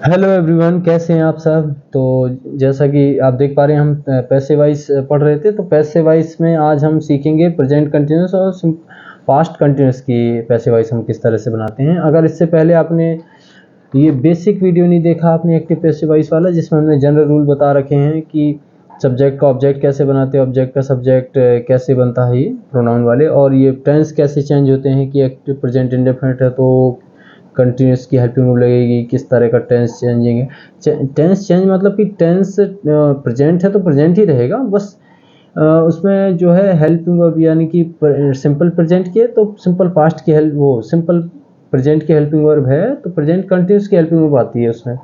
Hello everyone, कैसे हैं आप सब। तो जैसा कि आप देख पा रहे हैं, हम पैसे वाइज पढ़ रहे थे। तो पैसे वाइज में आज हम सीखेंगे प्रेजेंट कंटिन्यूस और पास्ट कंटिन्यूस की पैसे वाइज हम किस तरह से बनाते हैं। अगर इससे पहले आपने ये बेसिक वीडियो नहीं देखा आपने एक्टिव पैसे वाइज वाला, जिसमें हमने जनरल रूल बता रखे हैं कि सब्जेक्ट का ऑब्जेक्ट कैसे बनाते हैं, ऑब्जेक्ट का सब्जेक्ट कैसे बनता है, ये प्रोनाउन वाले, और ये टेंस कैसे चेंज होते हैं कि एक्टिव प्रेजेंट इंडेफिनिट है तो कंटिन्यूस की हेल्पिंग वर्ब लगेगी, किस तरह का टेंस चेंजिंग है। टेंस चेंज मतलब कि टेंस प्रेजेंट है तो प्रेजेंट ही रहेगा, बस उसमें जो है हेल्पिंग वर्ब यानी कि सिंपल प्रेजेंट की है तो सिंपल पास्ट की हेल्प, वो सिंपल प्रेजेंट की हेल्पिंग वर्ब है तो प्रेजेंट कंटिन्यूस की हेल्पिंग वर्ब आती है उसमें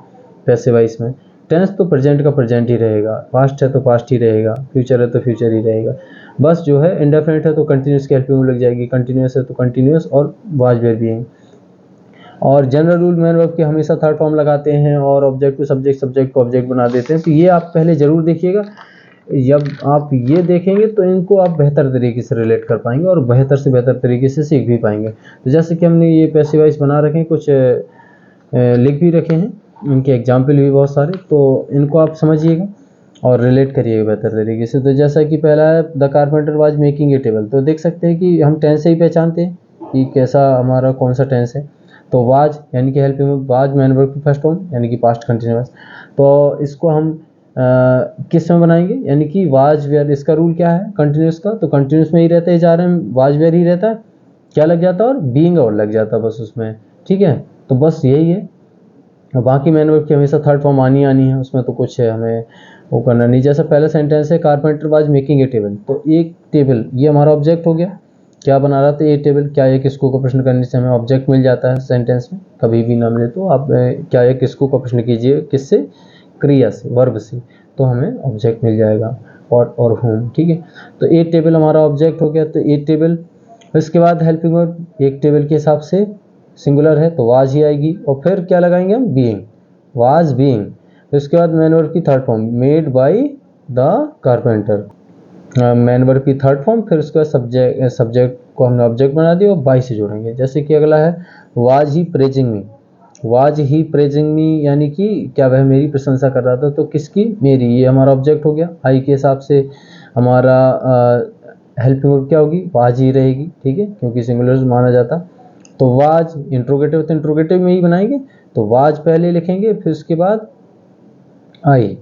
पैसे वाइज में। टेंस तो प्रेजेंट का प्रेजेंट ही रहेगा, पास्ट है तो पास्ट ही रहेगा, फ्यूचर है तो फ्यूचर ही रहेगा। बस जो है इंडेफिनिट है तो कंटिन्यूस की हेल्पिंग वर्ब लग जाएगी, कंटिन्यूस है तो कंटिन्यूस और वाज वेयर बीइंग। और जनरल रूल मैन वर्ब के हमेशा थर्ड फॉर्म लगाते हैं और ऑब्जेक्ट को सब्जेक्ट, सब्जेक्ट को ऑब्जेक्ट बना देते हैं। तो ये आप पहले ज़रूर देखिएगा, जब आप ये देखेंगे तो इनको आप बेहतर तरीके से रिलेट कर पाएंगे और बेहतर से बेहतर तरीके से सीख भी पाएंगे। तो जैसे कि हमने ये पैसे वाइज बना रखे हैं, कुछ लिख भी रखे हैं, इनके एग्जाम्पल भी बहुत सारे, तो इनको आप समझिएगा और रिलेट करिएगा बेहतर तरीके से। तो जैसा कि पहला है the carpenter was making a table, तो देख सकते हैं कि हम टेंस से ही पहचानते हैं कि कैसा हमारा कौन सा टेंस है। तो वाज यानी कि हेल्पिंग वाज मैन वर्ब की फर्स्ट फॉर्म यानी कि पास्ट कंटिन्यूअस। तो इसको हम किस में बनाएंगे, यानी कि वाज वेयर, इसका रूल क्या है कंटिन्यूस का, तो कंटिन्यूस में ही रहते हैं, जा रहे हैं वाज वेयर ही रहता है, क्या लग जाता है और बीइंग और लग जाता है बस उसमें। ठीक है, तो बस यही है। बाकी मैन वर्ब की हमेशा थर्ड फॉर्म आनी है, उसमें तो कुछ है हमें वो करना नहीं। जैसा पहला सेंटेंस है carpenter was making a table, तो एक टेबल ये हमारा ऑब्जेक्ट हो गया, क्या बना रहा था ये टेबल। क्या ये किसको का प्रश्न करने से हमें ऑब्जेक्ट मिल जाता है सेंटेंस में, कभी भी ना मिले तो आप क्या ये किसको का प्रश्न कीजिए, किससे, क्रिया से, वर्ब से, तो हमें ऑब्जेक्ट मिल जाएगा और होम। ठीक है, तो ए टेबल हमारा ऑब्जेक्ट हो गया, तो ए टेबल। इसके बाद हेल्पिंग वर्ब एक टेबल के हिसाब से सिंगुलर है तो वाज ही आएगी, और फिर क्या लगाएंगे हम, बीइंग, वाज बीइंग। उसके बाद मैन वर्ब की third form made by the carpenter, man verb की थर्ड फॉर्म, फिर उसके बाद सब्जेक्ट को हमने ऑब्जेक्ट बना दिया और बाई से जोड़ेंगे। जैसे कि अगला है was he praising me, was he praising me यानी कि क्या वह मेरी प्रशंसा कर रहा था, तो किसकी, मेरी, ये हमारा ऑब्जेक्ट हो गया। आई के हिसाब से हमारा हेल्पिंग वर्ब क्या होगी, वाज ही रहेगी। ठीक है, क्योंकि सिंगुलर माना जाता। तो वाज इंट्रोगेटिव, तो इंट्रोगेटिव में ही बनाएंगे, तो वाज पहले लिखेंगे, फिर उसके बाद आई,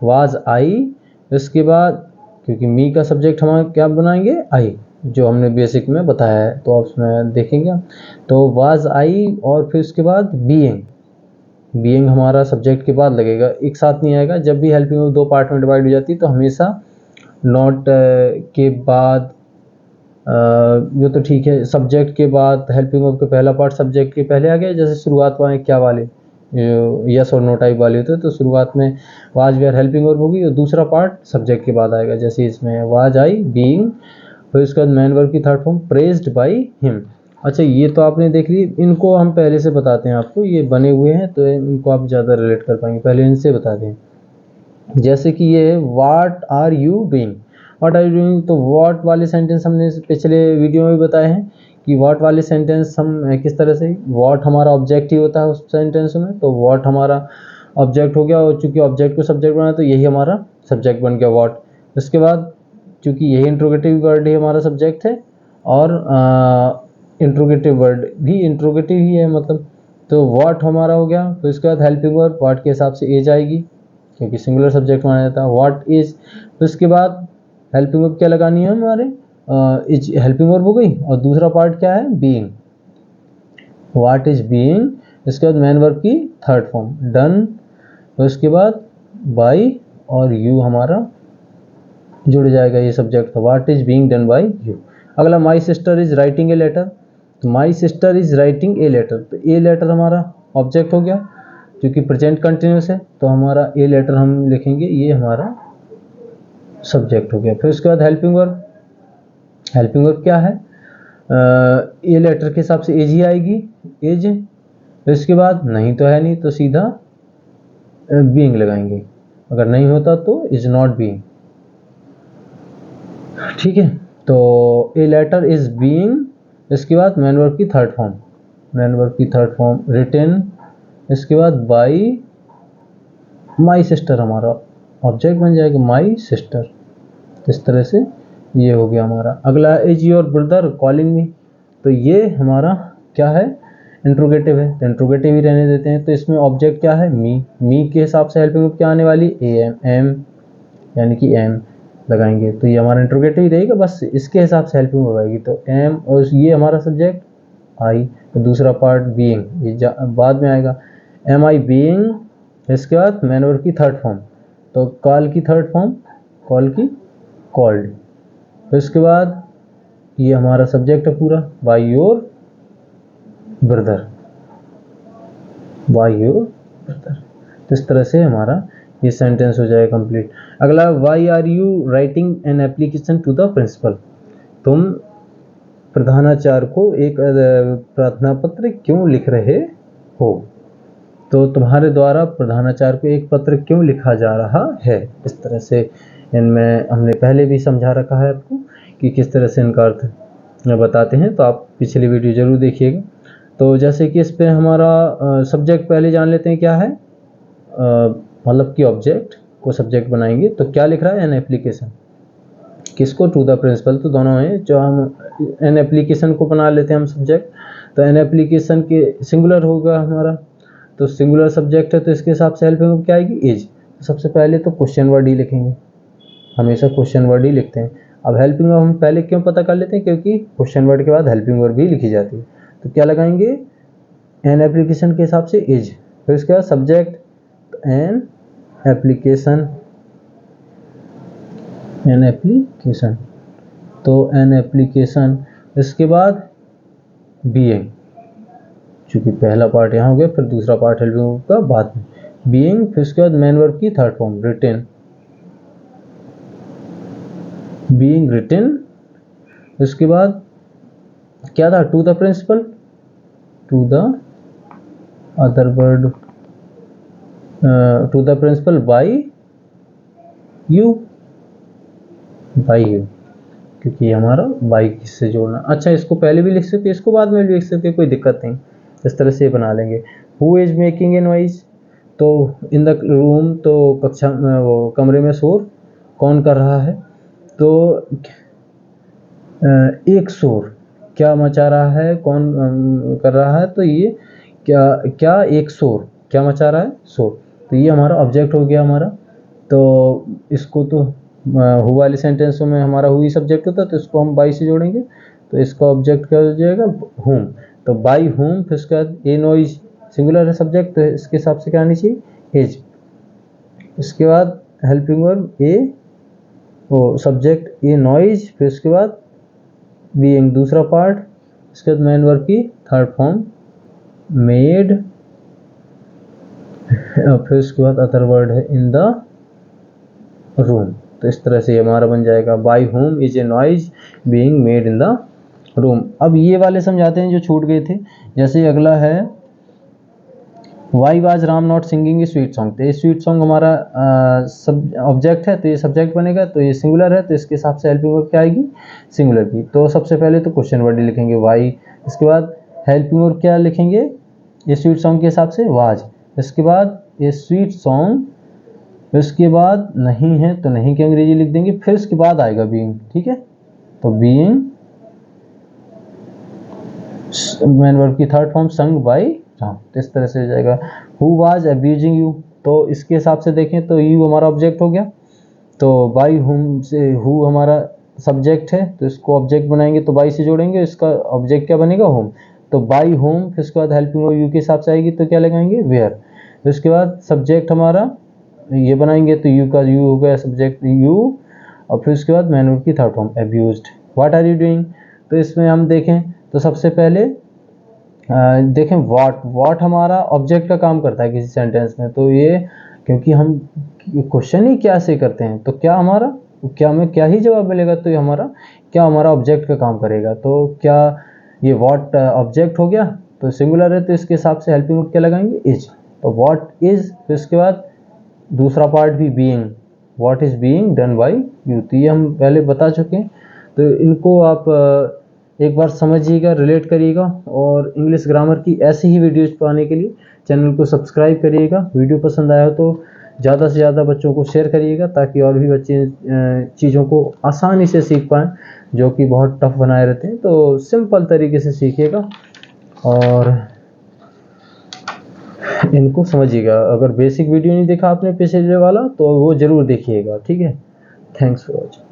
वाज आई। इसके बाद क्योंकि मी का सब्जेक्ट हम क्या बनाएंगे, आई, जो हमने बेसिक में बताया है, तो आप उसमें देखेंगे। तो वाज आई और फिर उसके बाद बीइंग, बीइंग हमारा सब्जेक्ट के बाद लगेगा, एक साथ नहीं आएगा। जब भी हेल्पिंग वर्ब दो पार्ट में डिवाइड हो जाती है तो हमेशा नॉट के बाद ये तो ठीक है, सब्जेक्ट के बाद हेल्पिंग वर्ब का पहला पार्ट सब्जेक्ट के पहले आ गया। जैसे शुरुआत वाले क्या वाले यस और नो टाइप वाले होते हैं, तो शुरुआत में वाज वेयर हेल्पिंग वर्ब होगी और दूसरा पार्ट सब्जेक्ट के बाद आएगा, जैसे इसमें वाज आई बीइंग, फिर उसके बाद मैन वर्ब की third form praised by him. अच्छा, ये तो आपने देख ली, इनको हम पहले से बताते हैं आपको, ये बने हुए हैं तो इनको आप ज़्यादा रिलेट कर पाएंगे, पहले इनसे बताते हैं। जैसे कि ये है what are you doing, what are you doing, तो व्हाट वाले सेंटेंस हमने पिछले वीडियो में भी बताए हैं कि व्हाट वाले सेंटेंस हम किस तरह से, व्हाट हमारा ऑब्जेक्ट ही होता है उस सेंटेंस में, तो व्हाट हमारा ऑब्जेक्ट हो गया, और चूंकि ऑब्जेक्ट को सब्जेक्ट बनाया तो यही हमारा सब्जेक्ट बन गया व्हाट। उसके बाद चूंकि यही इंट्रोगेटिव वर्ड ही हमारा सब्जेक्ट है और इंट्रोगेटिव वर्ड भी इंट्रोगेटिव ही है मतलब, तो व्हाट हमारा हो गया। फिर उसके बाद हेल्पिंग वर्ब व्हाट के हिसाब से एज आएगी क्योंकि सिंगुलर सब्जेक्ट माना जाता है, व्हाट इज। फिर उसके बाद हेल्पिंग वर्ब क्या लगानी है हमारे, इज हेल्पिंग वर्ब हो गई, और दूसरा पार्ट क्या है, बीइंग, व्हाट इज बीइंग। इसके बाद मैन वर्ब की थर्ड फॉर्म डन, फिर उसके बाद बाय और यू हमारा जुड़ जाएगा, ये सब्जेक्ट था, what is being done by you. अगला my sister is writing a letter, तो my sister is writing a letter, तो ए लेटर हमारा ऑब्जेक्ट हो गया, क्योंकि प्रेजेंट कंटिन्यूस है तो हमारा ए लेटर हम लिखेंगे, ये हमारा सब्जेक्ट हो गया। फिर उसके बाद हेल्पिंग वर्ब, हेल्पिंग वर्ब क्या है, ए लेटर के हिसाब से एज ही आएगी, एज। फिर उसके बाद नहीं तो है नहीं तो सीधा बीइंग लगाएंगे, अगर नहीं होता तो इज नॉट बीइंग। ठीक है, तो ए लेटर इज बीइंग, इसके बाद मैन वर्ब की थर्ड फॉर्म, मैन वर्ब की थर्ड फॉर्म रिटन, इसके बाद बाई माई सिस्टर हमारा ऑब्जेक्ट बन जाएगा, माई सिस्टर। इस तरह से ये हो गया हमारा। अगला is your brother calling me, तो ये हमारा क्या है, इंट्रोगेटिव है, तो इंट्रोगेटिव ही रहने देते हैं। तो इसमें ऑब्जेक्ट क्या है, मी के हिसाब से हेल्पिंग वर्ब क्या आने वाली, एम, यानी कि एम लगाएंगे, तो ये हमारा इंट्रोगेटिव ही रहेगा, बस इसके हिसाब से हेल्पिंग वर्ब आएगी। तो एम, और ये हमारा सब्जेक्ट आई, तो दूसरा पार्ट बीइंग, ये बाद में आएगा। एम आई बीइंग, इसके बाद मैन वर्ब की थर्ड फॉर्म, तो कॉल की थर्ड फॉर्म, कॉल की कॉल्ड। फिर उसके बाद ये हमारा सब्जेक्ट है पूरा, by your brother, by your brother. तो इस तरह से हमारा ये सेंटेंस हो जाएगा कंप्लीट। अगला, why are you writing an application to the principal, तुम प्रधानाचार्य को एक प्रार्थना पत्र क्यों लिख रहे हो, तो तुम्हारे द्वारा प्रधानाचार्य को एक पत्र क्यों लिखा जा रहा है। इस तरह से इनमें हमने पहले भी समझा रखा है आपको कि किस तरह से इनका अर्थ बताते हैं, तो आप पिछली वीडियो जरूर देखिएगा। तो जैसे कि इस पे हमारा सब्जेक्ट पहले जान लेते हैं क्या है, मतलब कि ऑब्जेक्ट को सब्जेक्ट बनाएंगे, तो क्या लिख रहा है, एन एप्लीकेशन, किसको, टू द प्रिंसिपल, तो दोनों हैं। जो हम एन एप्लीकेशन को बना लेते हैं हम सब्जेक्ट, तो एन एप्लीकेशन के सिंगुलर होगा हमारा, तो सिंगुलर सब्जेक्ट है, तो इसके हिसाब से हेल्पिंग वर्ब क्या आएगी, इज। तो सबसे पहले तो क्वेश्चन वर्ड ही लिखेंगे, हमेशा क्वेश्चन वर्ड ही लिखते हैं। अब हेल्पिंग वर्ब हम पहले क्यों पता कर लेते हैं, क्योंकि क्वेश्चन वर्ड के बाद हेल्पिंग वर्ब भी लिखी जाती है। तो क्या लगाएंगे, एन एप्लीकेशन के हिसाब से इज, फिर इसके बाद subject an application, an application, तो एन एप्लीकेशन, इसके बाद बीइंग, चूंकि पहला पार्ट यहाँ हो गया, फिर दूसरा पार्ट हेल्पिंग वर्ब का बाद में, बीइंग, फिर उसके बाद मैन वर्ब की third form written, being written. इसके बाद क्या था, to the principal, to the other word, to the principal by you, by you, क्योंकि हमारा बाई से जोड़ना। अच्छा, इसको पहले भी लिख सकते, इसको बाद में भी लिख सकते, कोई दिक्कत नहीं, इस तरह से बना लेंगे। Who is making a noise, तो इन द रूम, तो कक्षा में, वो कमरे में शोर कौन कर रहा है, तो एक शोर क्या मचा रहा है, कौन कर रहा है, तो ये क्या एक शोर क्या मचा रहा है, शोर। तो ये हमारा ऑब्जेक्ट हो गया हमारा। तो इसको तो हु वाले सेंटेंसों में हमारा हुई सब्जेक्ट होता है, तो इसको हम बाई से जोड़ेंगे, तो इसका ऑब्जेक्ट क्या हो जाएगा, हुम, तो बाई हुम। फिर उसके बाद ए नॉइज, सिंगुलर है सब्जेक्ट, तो इसके हिसाब से क्या आनी चाहिए, एज। इसके बाद हेल्पिंग वर्ब ए, वो सब्जेक्ट ए नॉइज, फिर उसके बाद बीइंग दूसरा पार्ट, इसके बाद मैन वर्ब की थर्ड फॉर्म मेड, फिर उसके बाद अदर वर्ड है इन द रूम। तो इस तरह से हमारा बन जाएगा, by home is a noise being made in the room. अब ये वाले समझाते हैं जो छूट गए थे। जैसे अगला है, why was Ram not singing A sweet song, तो ये स्वीट सॉन्ग हमारा सब ऑब्जेक्ट है, तो ये सब्जेक्ट बनेगा, तो ये सिंगुलर है, तो इसके हिसाब से हेल्पिंग वर्ब क्या आएगी, सिंगुलर की। तो सबसे पहले तो क्वेश्चन वर्ड ही लिखेंगे वाई, इसके बाद हेल्पिंग वर्ब क्या लिखेंगे, ये स्वीट सॉन्ग के हिसाब से वाज, इसके बाद ये स्वीट सॉन्ग, इसके बाद नहीं है तो नहीं की अंग्रेजी लिख देंगे, फिर इसके बाद आएगा बीइंग, ठीक है, तो बीइंग मैन वर्ब की third form sung by Ram, तो इस तरह से हो जाएगा। हु वाज अब्यूजिंग यू, तो इसके हिसाब से देखें तो यू हमारा ऑब्जेक्ट हो गया, तो बाई हुम से हु हमारा सब्जेक्ट है, तो इसको ऑब्जेक्ट बनाएंगे, तो बाई से जोड़ेंगे, इसका ऑब्जेक्ट क्या बनेगा, होम, तो बाई होम, फिर उसके बाद हेल्पिंग वर्ब यू के हिसाब से आएगी, तो क्या लगाएंगे, वेयर। फिर उसके बाद सब्जेक्ट हमारा ये बनाएंगे, तो यू का यू हो गया सब्जेक्ट यू, और फिर उसके बाद मैन वर्ब की third form abused, what are you doing. तो इसमें हम देखें तो सबसे पहले देखें व्हाट हमारा ऑब्जेक्ट का काम करता है किसी सेंटेंस में, तो ये क्योंकि हम क्वेश्चन ही क्या से करते हैं, तो क्या हमारा क्या में क्या ही जवाब मिलेगा, तो ये हमारा क्या हमारा ऑब्जेक्ट का काम करेगा। तो क्या ये व्हाट ऑब्जेक्ट हो गया, तो सिंगुलर है, तो इसके हिसाब से हेल्पिंग वर्ब क्या लगाएंगे, इज, तो व्हाट इज, फिर इसके बाद दूसरा पार्ट भी being, what is being done by you, तो ये हम पहले बता चुके हैं। तो इनको आप एक बार समझिएगा, रिलेट करिएगा, और इंग्लिश ग्रामर की ऐसी ही वीडियोज पाने के लिए चैनल को सब्सक्राइब करिएगा। वीडियो पसंद आया हो तो ज़्यादा से ज़्यादा बच्चों को शेयर करिएगा, ताकि और भी बच्चे चीज़ों को आसानी से सीख पाएँ, जो कि बहुत टफ बनाए रहते हैं। तो सिंपल तरीके से सीखिएगा और इनको समझिएगा। अगर बेसिक वीडियो नहीं देखा आपने पिछले वाला तो वो ज़रूर देखिएगा, ठीक है। Thanks for watching.